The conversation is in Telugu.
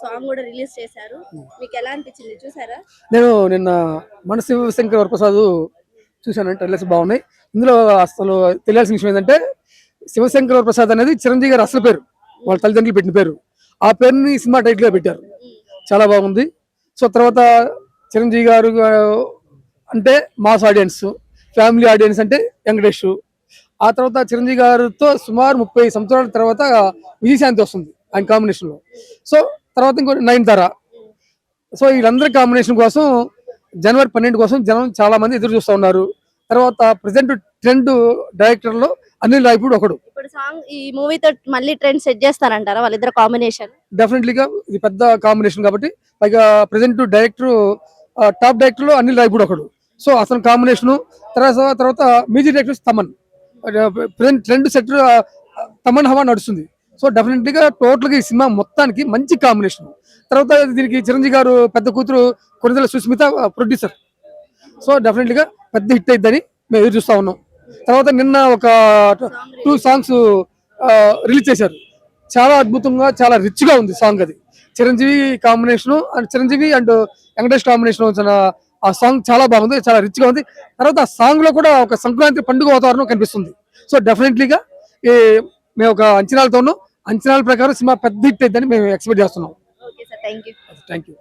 సాంగ్ కూడా రిలీజ్ చేశారు. మీకు ఎలా అనిపించింది, చూసారా? నేను నిన్న మన శివశంకర్ వరప్రసాద్ చూశాను. ట్రైలర్స్ బాగున్నాయి. ఇందులో అసలు తెలియాల్సిన విషయం ఏంటంటే శివశంకర్ వరప్రసాద్ అనేది చిరంజీవి గారు అసలు పేరు, వాళ్ళ తల్లిదండ్రులు పెట్టిన పేరు. ఆ పేరుని సినిమా టైటిల్ గా పెట్టారు. చాలా బాగుంది. సో తర్వాత చిరంజీవి గారు అంటే మాస్ ఆడియన్స్, ఫ్యామిలీ ఆడియన్స్ అంటే వెంకటేష్. ఆ తర్వాత చిరంజీవి గారితో సుమారు 30 సంవత్సరాల తర్వాత విజయశాంతి వస్తుంది ఆయన కాంబినేషన్ లో. సో తర్వాత ఇంకో నయనతార. సో వీళ్ళందరి కాంబినేషన్ కోసం జనవరి 12 కోసం జనం చాలా మంది ఎదురు చూస్తూ ఉన్నారు. తర్వాత ప్రెసెంట్ ట్రెండ్ డైరెక్టర్ లో అనిల్ రావిపూడి ఒకడు. ఇప్పుడు సాంగ్ ఈ మూవీతో మళ్ళీ ట్రెండ్ సెట్ చేస్తారంటారా వాళ్ళిద్దరు కాంబినేషన్? డెఫినెట్లీగా ఇది పెద్ద కాంబినేషన్ కాబట్టి, పైగా ప్రెసెంట్ డైరెక్టర్ టాప్ డైరెక్టర్ లో అనిల్ రావిపూడి ఒకడు. సో అతని కాంబినేషన్ తర్వాత music director Thaman. Present trend sector Thaman హవా నడుస్తుంది. సో డెఫినెట్లీగా టోటల్ గా ఈ సినిమా మొత్తానికి మంచి కాంబినేషన్. తర్వాత దీనికి చిరంజీవి గారు పెద్ద కూతురు కొనిదెల సుస్మిత ప్రొడ్యూసర్. సో డెఫినెట్లీగా పెద్ద హిట్ అయిద్దని మేము ఎదురు చూస్తా ఉన్నాం. తర్వాత నిన్న ఒక 2 సాంగ్స్ రిలీజ్ చేశారు. చాలా అద్భుతంగా, చాలా రిచ్ గా ఉంది సాంగ్. అది Chiranjeevi combination and Chiranjeevi and Venkatesh combination వచ్చిన ఆ సాంగ్ చాలా బాగుంది, చాలా రిచ్ గా ఉంది. తర్వాత ఆ సాంగ్ లో కూడా ఒక సంక్రాంతి పండుగ వాతావరణం కనిపిస్తుంది. సో డెఫినెట్లీగా మేము ఒక అంచనాలతో ఉన్నాం. అంచనాల ప్రకారం సినిమా పెద్ద హిట్ అయిద్దని మేము ఎక్స్పెక్ట్ చేస్తున్నాం. Okay sir, thank you. Thank you.